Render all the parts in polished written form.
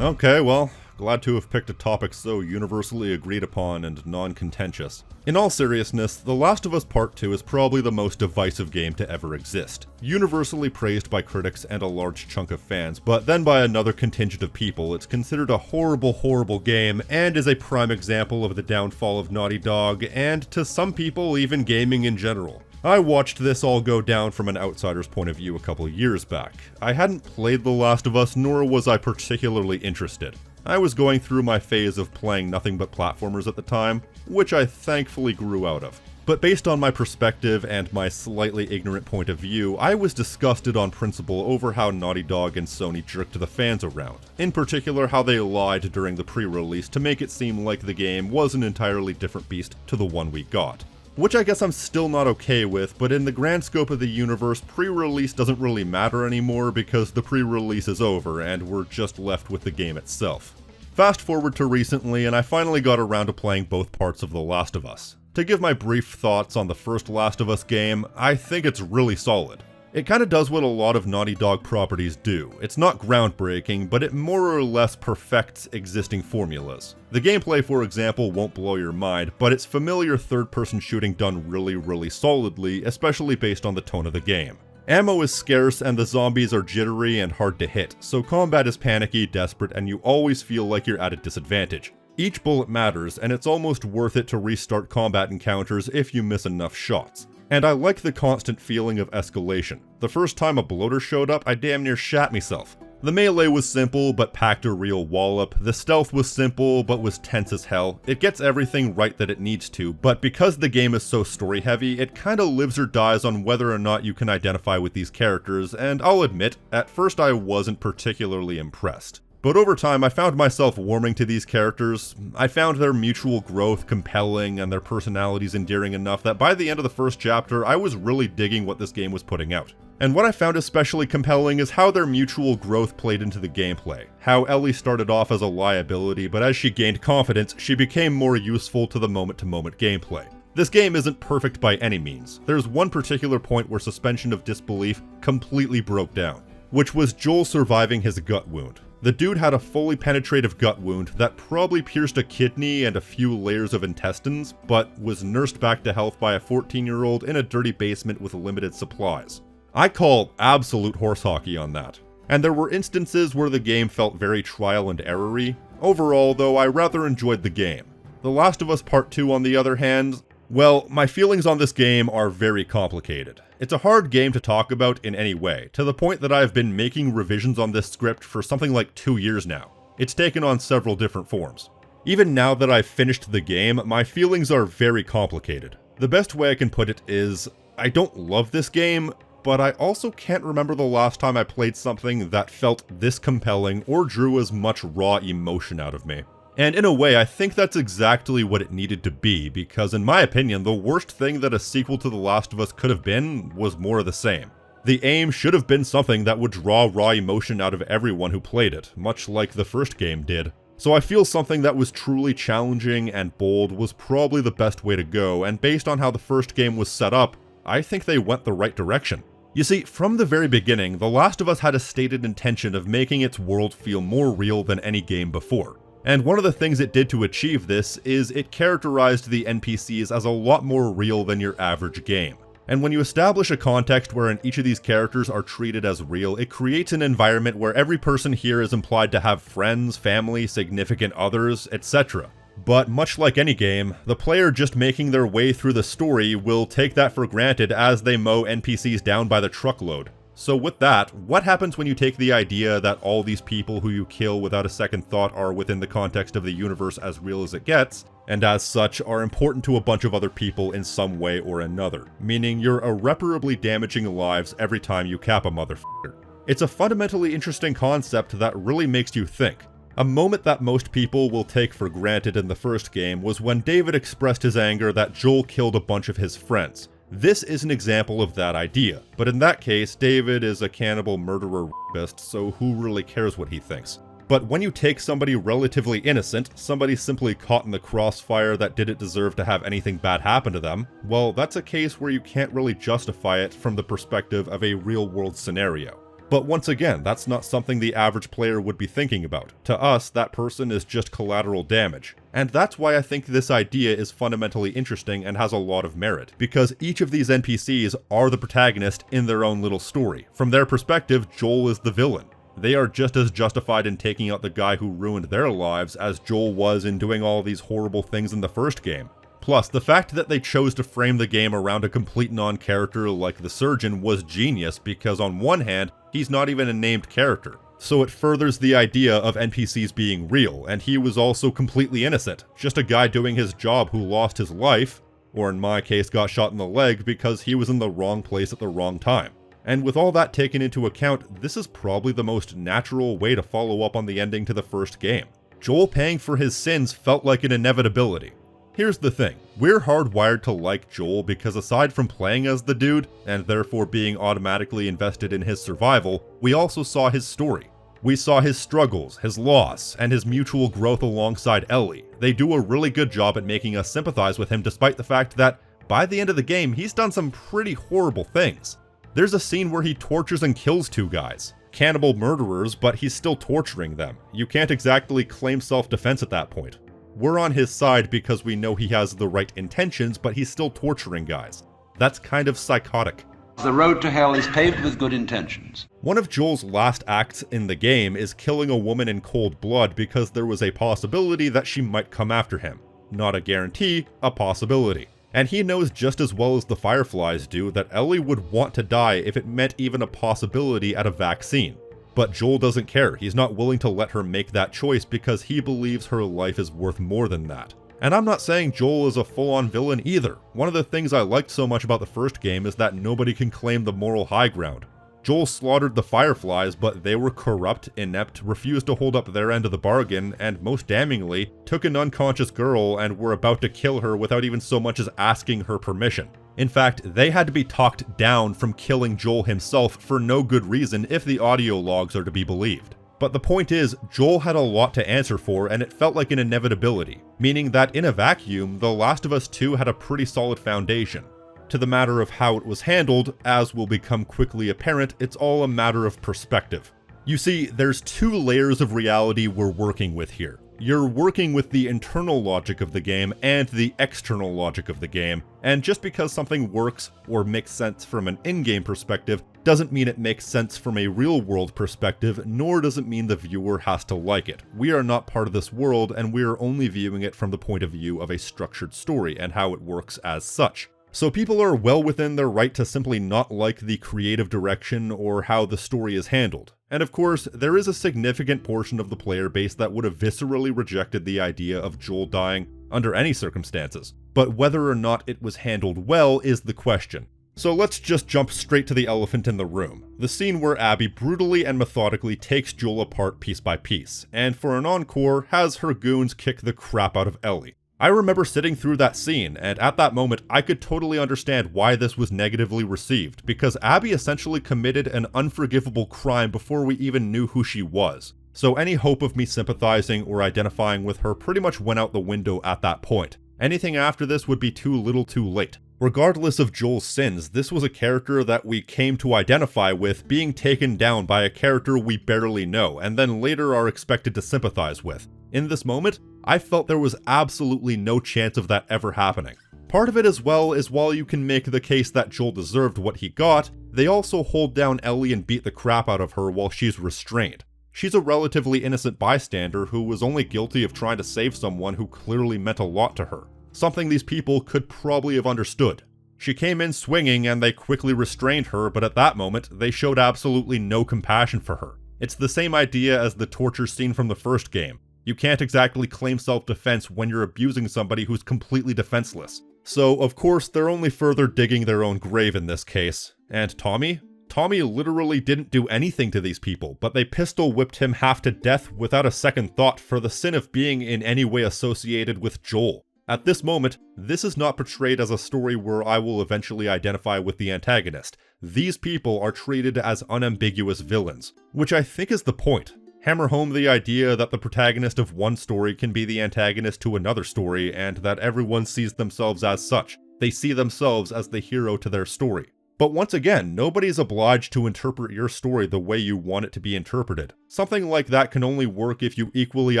Okay, well, glad to have picked a topic so universally agreed upon and non-contentious. In all seriousness, The Last of Us Part 2 is probably the most divisive game to ever exist. Universally praised by critics and a large chunk of fans, but then by another contingent of people, it's considered a horrible, horrible game, and is a prime example of the downfall of Naughty Dog, and to some people, even gaming in general. I watched this all go down from an outsider's point of view a couple years back. I hadn't played The Last of Us, nor was I particularly interested. I was going through my phase of playing nothing but platformers at the time, which I thankfully grew out of. But based on my perspective and my slightly ignorant point of view, I was disgusted on principle over how Naughty Dog and Sony jerked the fans around. In particular, how they lied during the pre-release to make it seem like the game was an entirely different beast to the one we got. Which I guess I'm still not okay with, but in the grand scope of the universe, pre-release doesn't really matter anymore because the pre-release is over and we're just left with the game itself. Fast forward to recently, and I finally got around to playing both parts of The Last of Us. To give my brief thoughts on the first Last of Us game, I think it's really solid. It kinda does what a lot of Naughty Dog properties do. It's not groundbreaking, but it more or less perfects existing formulas. The gameplay, for example, won't blow your mind, but it's familiar third-person shooting done really solidly, especially based on the tone of the game. Ammo is scarce and the zombies are jittery and hard to hit, so combat is panicky, desperate, and you always feel like you're at a disadvantage. Each bullet matters, and it's almost worth it to restart combat encounters if you miss enough shots. And I like the constant feeling of escalation. The first time a bloater showed up, I damn near shat myself. The melee was simple, but packed a real wallop. The stealth was simple, but was tense as hell. It gets everything right that it needs to, but because the game is so story heavy, it kinda lives or dies on whether or not you can identify with these characters, and I'll admit, at first I wasn't particularly impressed. But over time, I found myself warming to these characters. I found their mutual growth compelling and their personalities endearing enough that by the end of the first chapter, I was really digging what this game was putting out. And what I found especially compelling is how their mutual growth played into the gameplay. How Ellie started off as a liability, but as she gained confidence, she became more useful to the moment-to-moment gameplay. This game isn't perfect by any means. There's one particular point where suspension of disbelief completely broke down, which was Joel surviving his gut wound. The dude had a fully penetrative gut wound that probably pierced a kidney and a few layers of intestines, but was nursed back to health by a 14-year-old in a dirty basement with limited supplies. I call absolute horse hockey on that. And there were instances where the game felt very trial and error-y. Overall, though, I rather enjoyed the game. The Last of Us Part 2, on the other hand, well, my feelings on this game are very complicated. It's a hard game to talk about in any way, to the point that I've been making revisions on this script for something like 2 years now. It's taken on several different forms. Even now that I've finished the game, my feelings are very complicated. The best way I can put it is, I don't love this game, but I also can't remember the last time I played something that felt this compelling or drew as much raw emotion out of me. And in a way, I think that's exactly what it needed to be, because in my opinion, the worst thing that a sequel to The Last of Us could have been was more of the same. The aim should have been something that would draw raw emotion out of everyone who played it, much like the first game did. So I feel something that was truly challenging and bold was probably the best way to go, and based on how the first game was set up, I think they went the right direction. You see, from the very beginning, The Last of Us had a stated intention of making its world feel more real than any game before. And one of the things it did to achieve this is it characterized the NPCs as a lot more real than your average game. And when you establish a context wherein each of these characters are treated as real, it creates an environment where every person here is implied to have friends, family, significant others, etc. But much like any game, the player just making their way through the story will take that for granted as they mow NPCs down by the truckload. So with that, what happens when you take the idea that all these people who you kill without a second thought are within the context of the universe as real as it gets, and as such are important to a bunch of other people in some way or another, meaning you're irreparably damaging lives every time you cap a motherfucker. It's a fundamentally interesting concept that really makes you think. A moment that most people will take for granted in the first game was when David expressed his anger that Joel killed a bunch of his friends. This is an example of that idea, but in that case, David is a cannibal murderer rapist, so who really cares what he thinks? But when you take somebody relatively innocent, somebody simply caught in the crossfire that didn't deserve to have anything bad happen to them, well, that's a case where you can't really justify it from the perspective of a real-world scenario. But once again, that's not something the average player would be thinking about. To us, that person is just collateral damage. And that's why I think this idea is fundamentally interesting and has a lot of merit, because each of these NPCs are the protagonist in their own little story. From their perspective, Joel is the villain. They are just as justified in taking out the guy who ruined their lives as Joel was in doing all these horrible things in the first game. Plus, the fact that they chose to frame the game around a complete non-character like the surgeon was genius, because on one hand, he's not even a named character. So it furthers the idea of NPCs being real, and he was also completely innocent. Just a guy doing his job who lost his life, or in my case got shot in the leg because he was in the wrong place at the wrong time. And with all that taken into account, this is probably the most natural way to follow up on the ending to the first game. Joel paying for his sins felt like an inevitability. Here's the thing, we're hardwired to like Joel because aside from playing as the dude, and therefore being automatically invested in his survival, we also saw his story. We saw his struggles, his loss, and his mutual growth alongside Ellie. They do a really good job at making us sympathize with him despite the fact that, by the end of the game, he's done some pretty horrible things. There's a scene where he tortures and kills two guys. Cannibal murderers, but he's still torturing them. You can't exactly claim self-defense at that point. We're on his side because we know he has the right intentions, but he's still torturing guys. That's kind of psychotic. The road to hell is paved with good intentions. One of Joel's last acts in the game is killing a woman in cold blood because there was a possibility that she might come after him. Not a guarantee, a possibility. And he knows just as well as the Fireflies do that Ellie would want to die if it meant even a possibility at a vaccine. But Joel doesn't care. He's not willing to let her make that choice because he believes her life is worth more than that. And I'm not saying Joel is a full-on villain either. One of the things I liked so much about the first game is that nobody can claim the moral high ground. Joel slaughtered the Fireflies, but they were corrupt, inept, refused to hold up their end of the bargain, and most damningly, took an unconscious girl and were about to kill her without even so much as asking her permission. In fact, they had to be talked down from killing Joel himself for no good reason if the audio logs are to be believed. But the point is, Joel had a lot to answer for and it felt like an inevitability, meaning that in a vacuum, The Last of Us 2 had a pretty solid foundation. To the matter of how it was handled, as will become quickly apparent, it's all a matter of perspective. You see, there's two layers of reality we're working with here. You're working with the internal logic of the game and the external logic of the game, and just because something works or makes sense from an in-game perspective doesn't mean it makes sense from a real-world perspective, nor does it mean the viewer has to like it. We are not part of this world, and we are only viewing it from the point of view of a structured story and how it works as such. So people are well within their right to simply not like the creative direction or how the story is handled. And of course, there is a significant portion of the player base that would have viscerally rejected the idea of Joel dying under any circumstances. But whether or not it was handled well is the question. So let's just jump straight to the elephant in the room. The scene where Abby brutally and methodically takes Joel apart piece by piece, and for an encore, has her goons kick the crap out of Ellie. I remember sitting through that scene, and at that moment I could totally understand why this was negatively received, because Abby essentially committed an unforgivable crime before we even knew who she was. So any hope of me sympathizing or identifying with her pretty much went out the window at that point. Anything after this would be too little too late. Regardless of Joel's sins, this was a character that we came to identify with being taken down by a character we barely know, and then later are expected to sympathize with. In this moment, I felt there was absolutely no chance of that ever happening. Part of it as well is while you can make the case that Joel deserved what he got, they also hold down Ellie and beat the crap out of her while she's restrained. She's a relatively innocent bystander who was only guilty of trying to save someone who clearly meant a lot to her. Something these people could probably have understood. She came in swinging and they quickly restrained her, but at that moment, they showed absolutely no compassion for her. It's the same idea as the torture scene from the first game. You can't exactly claim self-defense when you're abusing somebody who's completely defenseless. So, of course, they're only further digging their own grave in this case. And Tommy? Tommy literally didn't do anything to these people, but they pistol whipped him half to death without a second thought for the sin of being in any way associated with Joel. At this moment, this is not portrayed as a story where I will eventually identify with the antagonist. These people are treated as unambiguous villains, which I think is the point. Hammer home the idea that the protagonist of one story can be the antagonist to another story, and that everyone sees themselves as such. They see themselves as the hero to their story. But once again, nobody's obliged to interpret your story the way you want it to be interpreted. Something like that can only work if you equally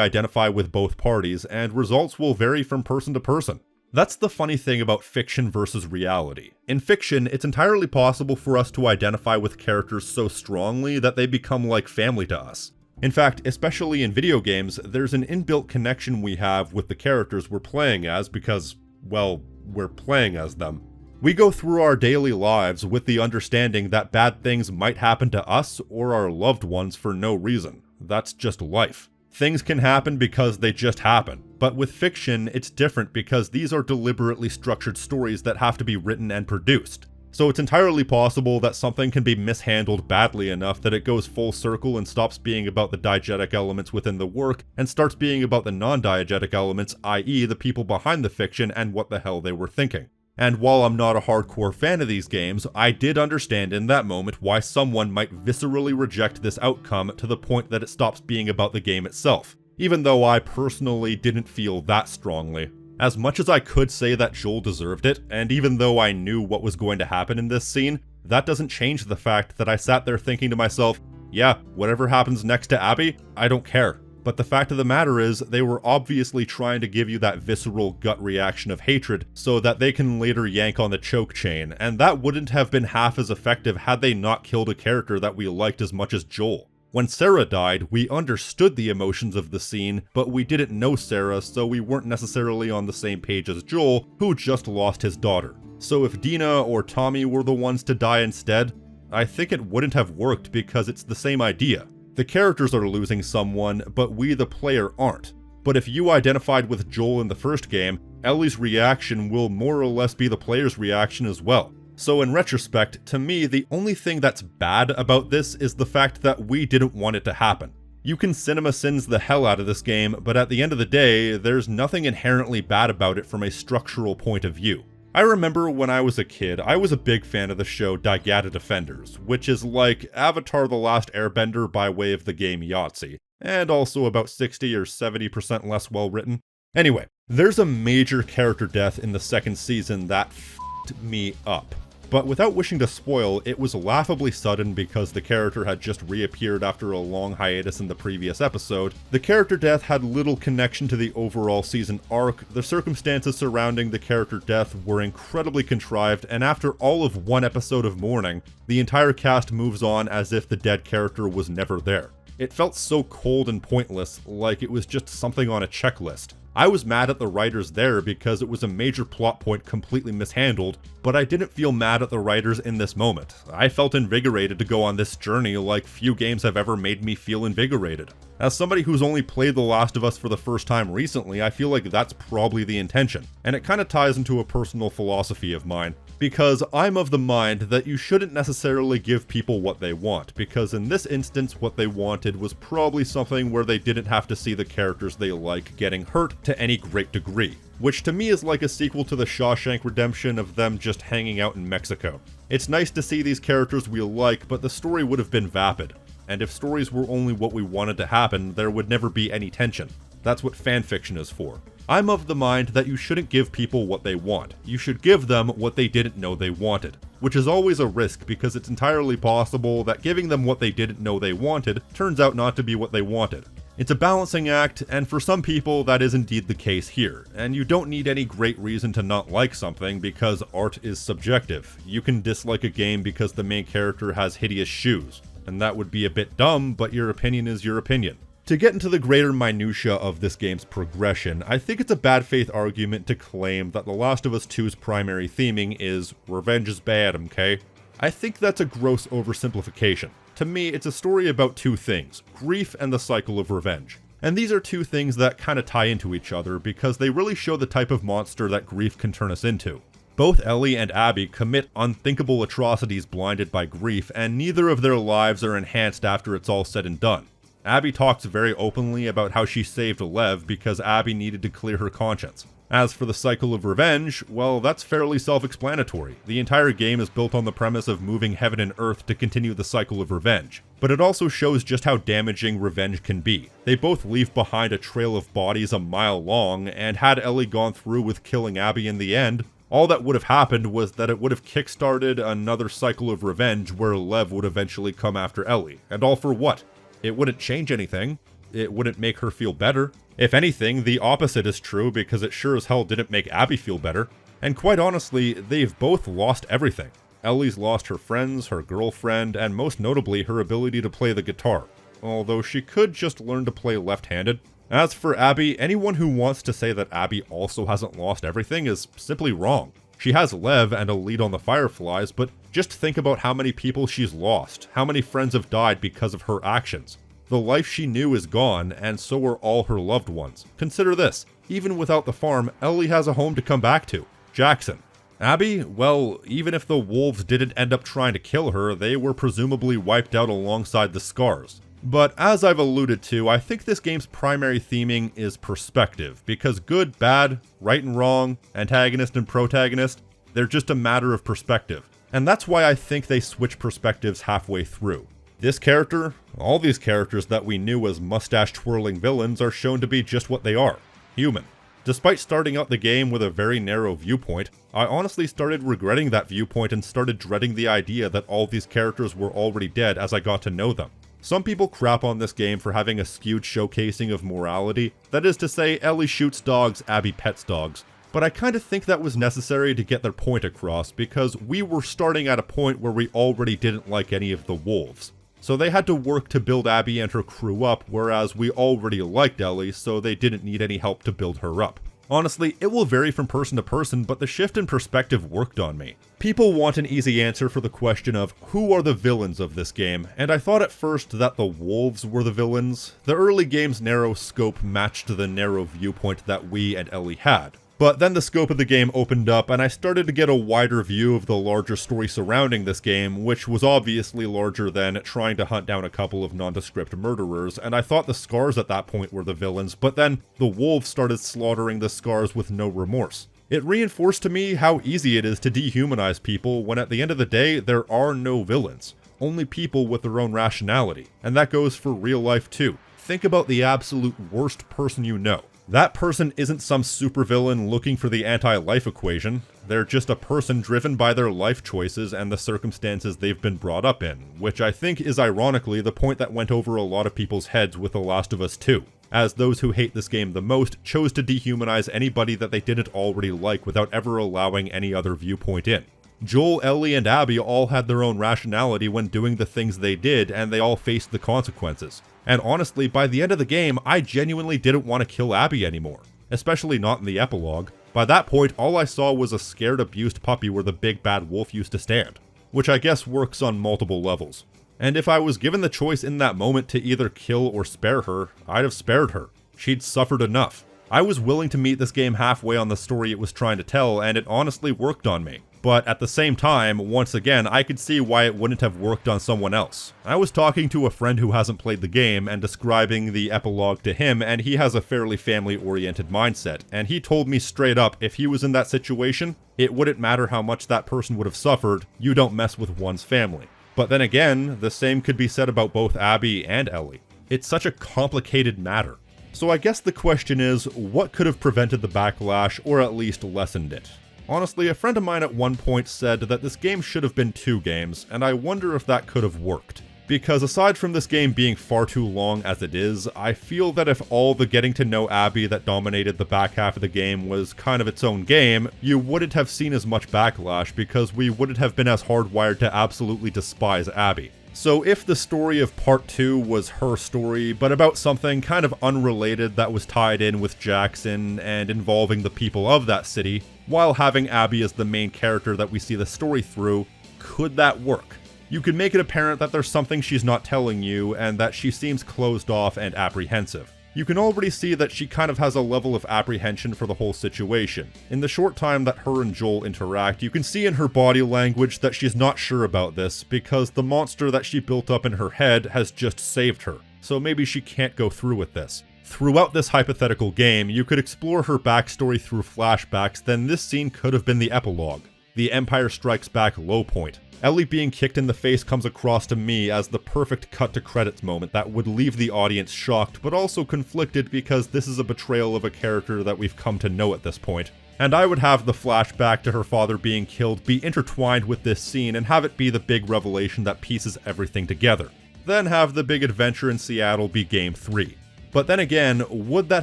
identify with both parties, and results will vary from person to person. That's the funny thing about fiction versus reality. In fiction, it's entirely possible for us to identify with characters so strongly that they become like family to us. In fact, especially in video games, there's an inbuilt connection we have with the characters we're playing as because, well, we're playing as them. We go through our daily lives with the understanding that bad things might happen to us or our loved ones for no reason. That's just life. Things can happen because they just happen. But with fiction, it's different because these are deliberately structured stories that have to be written and produced. So it's entirely possible that something can be mishandled badly enough that it goes full circle and stops being about the diegetic elements within the work and starts being about the non-diegetic elements, i.e. the people behind the fiction and what the hell they were thinking. And while I'm not a hardcore fan of these games, I did understand in that moment why someone might viscerally reject this outcome to the point that it stops being about the game itself, even though I personally didn't feel that strongly. As much as I could say that Joel deserved it, and even though I knew what was going to happen in this scene, that doesn't change the fact that I sat there thinking to myself, yeah, whatever happens next to Abby, I don't care. But the fact of the matter is, they were obviously trying to give you that visceral gut reaction of hatred so that they can later yank on the choke chain, and that wouldn't have been half as effective had they not killed a character that we liked as much as Joel. When Sarah died, we understood the emotions of the scene, but we didn't know Sarah, so we weren't necessarily on the same page as Joel, who just lost his daughter. So if Dina or Tommy were the ones to die instead, I think it wouldn't have worked because it's the same idea. The characters are losing someone, but we the player aren't. But if you identified with Joel in the first game, Ellie's reaction will more or less be the player's reaction as well. So in retrospect, to me, the only thing that's bad about this is the fact that we didn't want it to happen. You can cinema sins the hell out of this game, but at the end of the day, there's nothing inherently bad about it from a structural point of view. I remember when I was a kid, I was a big fan of the show Daigatta Defenders, which is like Avatar: The Last Airbender by way of the game Yahtzee, and also about 60 or 70% less well written. Anyway, there's a major character death in the second season that f***ed me up. But without wishing to spoil, it was laughably sudden because the character had just reappeared after a long hiatus in the previous episode. The character death had little connection to the overall season arc, the circumstances surrounding the character death were incredibly contrived, and after all of one episode of mourning, the entire cast moves on as if the dead character was never there. It felt so cold and pointless, like it was just something on a checklist. I was mad at the writers there because it was a major plot point completely mishandled, but I didn't feel mad at the writers in this moment. I felt invigorated to go on this journey like few games have ever made me feel invigorated. As somebody who's only played The Last of Us for the first time recently, I feel like that's probably the intention, and it kinda ties into a personal philosophy of mine. Because I'm of the mind that you shouldn't necessarily give people what they want, because in this instance what they wanted was probably something where they didn't have to see the characters they like getting hurt to any great degree. Which to me is like a sequel to the Shawshank Redemption of them just hanging out in Mexico. It's nice to see these characters we like, but the story would have been vapid. And if stories were only what we wanted to happen, there would never be any tension. That's what fanfiction is for. I'm of the mind that you shouldn't give people what they want. You should give them what they didn't know they wanted. Which is always a risk because it's entirely possible that giving them what they didn't know they wanted turns out not to be what they wanted. It's a balancing act, and for some people that is indeed the case here, and you don't need any great reason to not like something because art is subjective. You can dislike a game because the main character has hideous shoes, and that would be a bit dumb, but your opinion is your opinion. To get into the greater minutiae of this game's progression, I think it's a bad faith argument to claim that The Last of Us 2's primary theming is revenge is bad, okay? I think that's a gross oversimplification. To me, it's a story about two things, grief and the cycle of revenge. And these are two things that kinda tie into each other because they really show the type of monster that grief can turn us into. Both Ellie and Abby commit unthinkable atrocities blinded by grief, and neither of their lives are enhanced after it's all said and done. Abby talks very openly about how she saved Lev because Abby needed to clear her conscience. As for the cycle of revenge, well, that's fairly self-explanatory. The entire game is built on the premise of moving heaven and earth to continue the cycle of revenge. But it also shows just how damaging revenge can be. They both leave behind a trail of bodies a mile long, and had Ellie gone through with killing Abby in the end, All that would have happened was that it would have kickstarted another cycle of revenge where Lev would eventually come after Ellie. And all for what? It wouldn't change anything. It wouldn't make her feel better. If anything, the opposite is true because it sure as hell didn't make Abby feel better. And quite honestly, they've both lost everything. Ellie's lost her friends, her girlfriend, and most notably her ability to play the guitar. Although she could just learn to play left-handed. As for Abby, anyone who wants to say that Abby also hasn't lost everything is simply wrong. She has Lev and a lead on the Fireflies, but just think about how many people she's lost, how many friends have died because of her actions. The life she knew is gone, and so are all her loved ones. Consider this, even without the farm, Ellie has a home to come back to, Jackson. Abby, well, even if the wolves didn't end up trying to kill her, they were presumably wiped out alongside the scars. But as I've alluded to, I think this game's primary theming is perspective, because good, bad, right and wrong, antagonist and protagonist, they're just a matter of perspective. And that's why I think they switch perspectives halfway through. This character, all these characters that we knew as mustache-twirling villains are shown to be just what they are, human. Despite starting out the game with a very narrow viewpoint, I honestly started regretting that viewpoint and started dreading the idea that all these characters were already dead as I got to know them. Some people crap on this game for having a skewed showcasing of morality, that is to say, Ellie shoots dogs, Abby pets dogs. But I kinda think that was necessary to get their point across, because we were starting at a point where we already didn't like any of the wolves. So they had to work to build Abby and her crew up, whereas we already liked Ellie, so they didn't need any help to build her up. Honestly, it will vary from person to person, but the shift in perspective worked on me. People want an easy answer for the question of who are the villains of this game, and I thought at first that the wolves were the villains. The early game's narrow scope matched the narrow viewpoint that we and Ellie had. But then the scope of the game opened up and I started to get a wider view of the larger story surrounding this game, which was obviously larger than trying to hunt down a couple of nondescript murderers, and I thought the scars at that point were the villains, but then the wolves started slaughtering the scars with no remorse. It reinforced to me how easy it is to dehumanize people when at the end of the day there are no villains, only people with their own rationality, and that goes for real life too. Think about the absolute worst person you know. That person isn't some supervillain looking for the anti-life equation. They're just a person driven by their life choices and the circumstances they've been brought up in, which I think is ironically the point that went over a lot of people's heads with The Last of Us 2, as those who hate this game the most chose to dehumanize anybody that they didn't already like without ever allowing any other viewpoint in. Joel, Ellie, and Abby all had their own rationality when doing the things they did, and they all faced the consequences. And honestly, by the end of the game, I genuinely didn't want to kill Abby anymore, especially not in the epilogue. By that point, all I saw was a scared, abused puppy where the big bad wolf used to stand, which I guess works on multiple levels. And if I was given the choice in that moment to either kill or spare her, I'd have spared her. She'd suffered enough. I was willing to meet this game halfway on the story it was trying to tell, and it honestly worked on me. But at the same time, once again, I could see why it wouldn't have worked on someone else. I was talking to a friend who hasn't played the game and describing the epilogue to him, and he has a fairly family-oriented mindset, and he told me straight up if he was in that situation, it wouldn't matter how much that person would have suffered, you don't mess with one's family. But then again, the same could be said about both Abby and Ellie. It's such a complicated matter. So I guess the question is, what could have prevented the backlash, or at least lessened it? Honestly, a friend of mine at one point said that this game should have been 2 games, and I wonder if that could have worked. Because aside from this game being far too long as it is, I feel that if all the getting to know Abby that dominated the back half of the game was kind of its own game, you wouldn't have seen as much backlash because we wouldn't have been as hardwired to absolutely despise Abby. So if the story of part 2 was her story, but about something kind of unrelated that was tied in with Jackson and involving the people of that city, while having Abby as the main character that we see the story through, could that work? You could make it apparent that there's something she's not telling you, and that she seems closed off and apprehensive. You can already see that she kind of has a level of apprehension for the whole situation. In the short time that her and Joel interact, you can see in her body language that she's not sure about this, because the monster that she built up in her head has just saved her, so maybe she can't go through with this. Throughout this hypothetical game, you could explore her backstory through flashbacks, then this scene could have been the epilogue, the Empire Strikes Back low point. Ellie being kicked in the face comes across to me as the perfect cut to credits moment that would leave the audience shocked, but also conflicted because this is a betrayal of a character that we've come to know at this point. And I would have the flashback to her father being killed be intertwined with this scene and have it be the big revelation that pieces everything together. Then have the big adventure in Seattle be Game 3. But then again, would that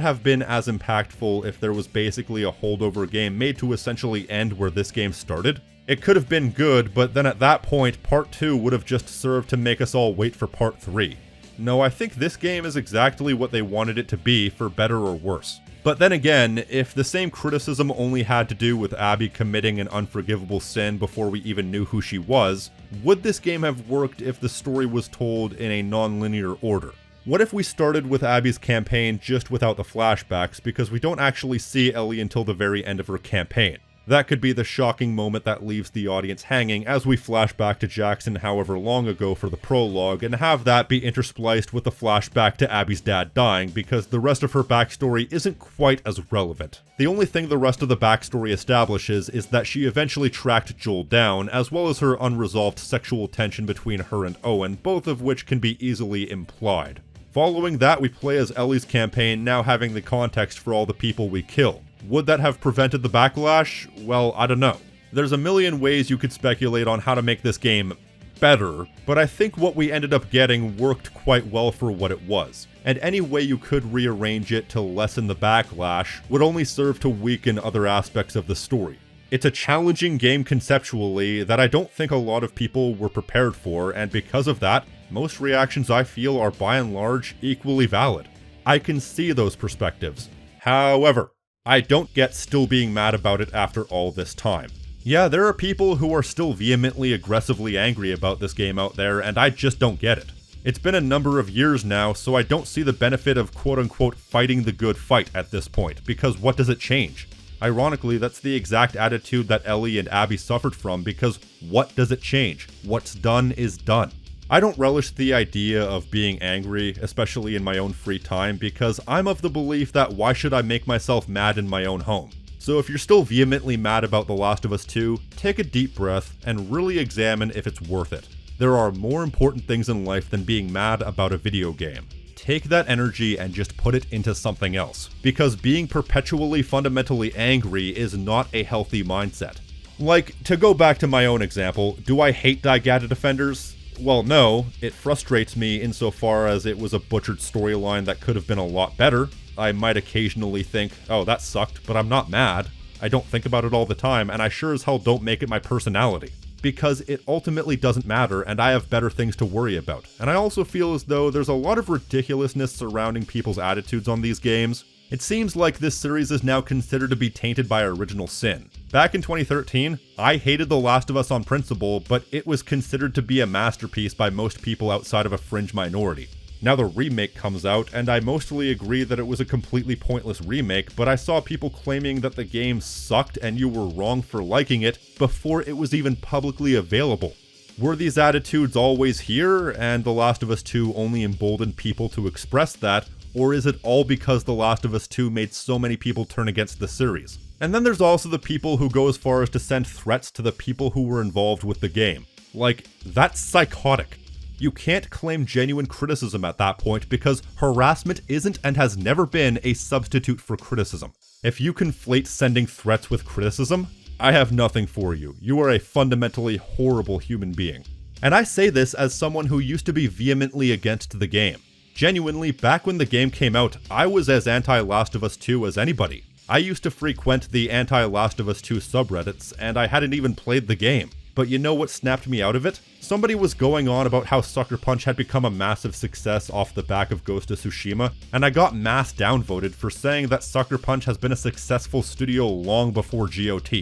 have been as impactful if there was basically a holdover game made to essentially end where this game started? It could have been good, but then at that point, Part 2 would have just served to make us all wait for Part 3. No, I think this game is exactly what they wanted it to be, for better or worse. But then again, if the same criticism only had to do with Abby committing an unforgivable sin before we even knew who she was, would this game have worked if the story was told in a non-linear order? What if we started with Abby's campaign just without the flashbacks, because we don't actually see Ellie until the very end of her campaign? That could be the shocking moment that leaves the audience hanging as we flash back to Jackson however long ago for the prologue, and have that be interspliced with the flashback to Abby's dad dying, because the rest of her backstory isn't quite as relevant. The only thing the rest of the backstory establishes is that she eventually tracked Joel down, as well as her unresolved sexual tension between her and Owen, both of which can be easily implied. Following that, we play as Ellie's campaign, now having the context for all the people we kill. Would that have prevented the backlash? Well, I don't know. There's a million ways you could speculate on how to make this game better, but I think what we ended up getting worked quite well for what it was. And any way you could rearrange it to lessen the backlash would only serve to weaken other aspects of the story. It's a challenging game conceptually that I don't think a lot of people were prepared for, and because of that, most reactions I feel are by and large equally valid. I can see those perspectives. However, I don't get still being mad about it after all this time. Yeah, there are people who are still vehemently aggressively angry about this game out there, and I just don't get it. It's been a number of years now, so I don't see the benefit of quote-unquote fighting the good fight at this point, because what does it change? Ironically, that's the exact attitude that Ellie and Abby suffered from, because what does it change? What's done is done. I don't relish the idea of being angry, especially in my own free time, because I'm of the belief that why should I make myself mad in my own home? So if you're still vehemently mad about The Last of Us 2, take a deep breath and really examine if it's worth it. There are more important things in life than being mad about a video game. Take that energy and just put it into something else, because being perpetually fundamentally angry is not a healthy mindset. Like, to go back to my own example, do I hate Daigata Defenders? Well, no, it frustrates me insofar as it was a butchered storyline that could have been a lot better. I might occasionally think, oh, that sucked, but I'm not mad. I don't think about it all the time, and I sure as hell don't make it my personality. Because it ultimately doesn't matter, and I have better things to worry about. And I also feel as though there's a lot of ridiculousness surrounding people's attitudes on these games. It seems like this series is now considered to be tainted by original sin. Back in 2013, I hated The Last of Us on principle, but it was considered to be a masterpiece by most people outside of a fringe minority. Now the remake comes out, and I mostly agree that it was a completely pointless remake, but I saw people claiming that the game sucked and you were wrong for liking it before it was even publicly available. Were these attitudes always here, and The Last of Us 2 only emboldened people to express that, or is it all because The Last of Us 2 made so many people turn against the series? And then there's also the people who go as far as to send threats to the people who were involved with the game. Like, that's psychotic. You can't claim genuine criticism at that point because harassment isn't and has never been a substitute for criticism. If you conflate sending threats with criticism, I have nothing for you. You are a fundamentally horrible human being. And I say this as someone who used to be vehemently against the game. Genuinely, back when the game came out, I was as anti-Last of Us 2 as anybody. I used to frequent the anti-Last of Us 2 subreddits, and I hadn't even played the game. But you know what snapped me out of it? Somebody was going on about how Sucker Punch had become a massive success off the back of Ghost of Tsushima, and I got mass downvoted for saying that Sucker Punch has been a successful studio long before GOT.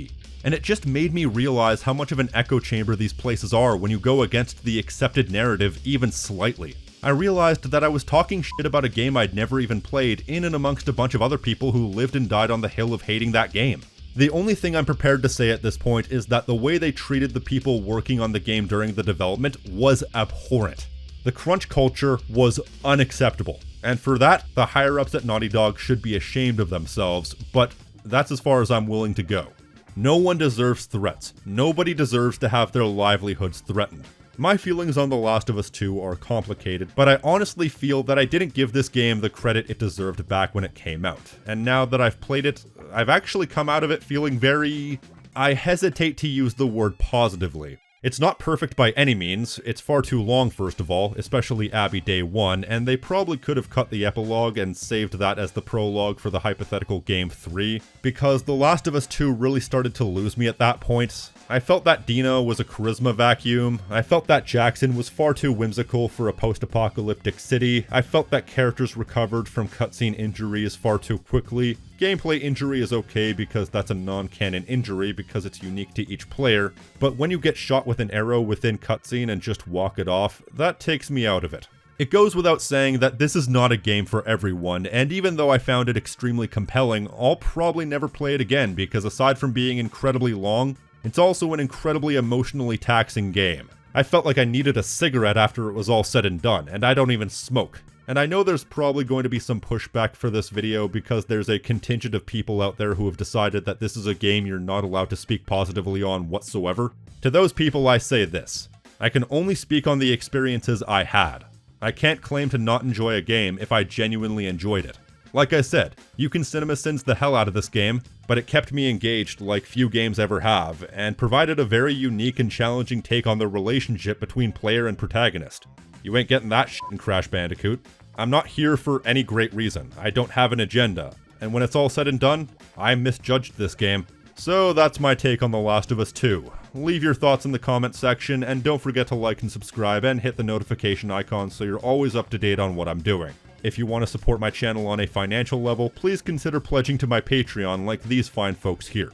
And it just made me realize how much of an echo chamber these places are when you go against the accepted narrative even slightly. I realized that I was talking shit about a game I'd never even played in and amongst a bunch of other people who lived and died on the hill of hating that game. The only thing I'm prepared to say at this point is that the way they treated the people working on the game during the development was abhorrent. The crunch culture was unacceptable, and for that, the higher-ups at Naughty Dog should be ashamed of themselves, but that's as far as I'm willing to go. No one deserves threats. Nobody deserves to have their livelihoods threatened. My feelings on The Last of Us 2 are complicated, but I honestly feel that I didn't give this game the credit it deserved back when it came out. And now that I've played it, I've actually come out of it feeling very... I hesitate to use the word positively. It's not perfect by any means, it's far too long first of all, especially Abby Day 1, and they probably could have cut the epilogue and saved that as the prologue for the hypothetical Game 3, because The Last of Us 2 really started to lose me at that point. I felt that Dina was a charisma vacuum, I felt that Jackson was far too whimsical for a post-apocalyptic city, I felt that characters recovered from cutscene injuries far too quickly. Gameplay injury is okay because that's a non-canon injury because it's unique to each player, but when you get shot with an arrow within cutscene and just walk it off, that takes me out of it. It goes without saying that this is not a game for everyone, and even though I found it extremely compelling, I'll probably never play it again because aside from being incredibly long, it's also an incredibly emotionally taxing game. I felt like I needed a cigarette after it was all said and done, and I don't even smoke. And I know there's probably going to be some pushback for this video because there's a contingent of people out there who have decided that this is a game you're not allowed to speak positively on whatsoever. To those people I say this: I can only speak on the experiences I had. I can't claim to not enjoy a game if I genuinely enjoyed it. Like I said, you can CinemaSins the hell out of this game, but it kept me engaged like few games ever have, and provided a very unique and challenging take on the relationship between player and protagonist. You ain't getting that shit in Crash Bandicoot. I'm not here for any great reason. I don't have an agenda. And when it's all said and done, I misjudged this game. So that's my take on The Last of Us 2. Leave your thoughts in the comment section, and don't forget to like and subscribe and hit the notification icon so you're always up to date on what I'm doing. If you want to support my channel on a financial level, please consider pledging to my Patreon like these fine folks here.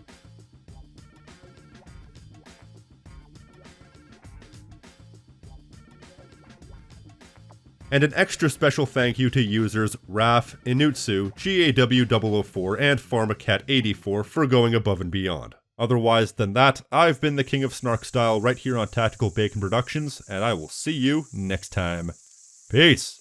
And an extra special thank you to users Raaf, Inutsu, GAW004, and PharmaCat84 for going above and beyond. Otherwise than that, I've been the King of Snark Style right here on Tactical Bacon Productions, and I will see you next time. Peace!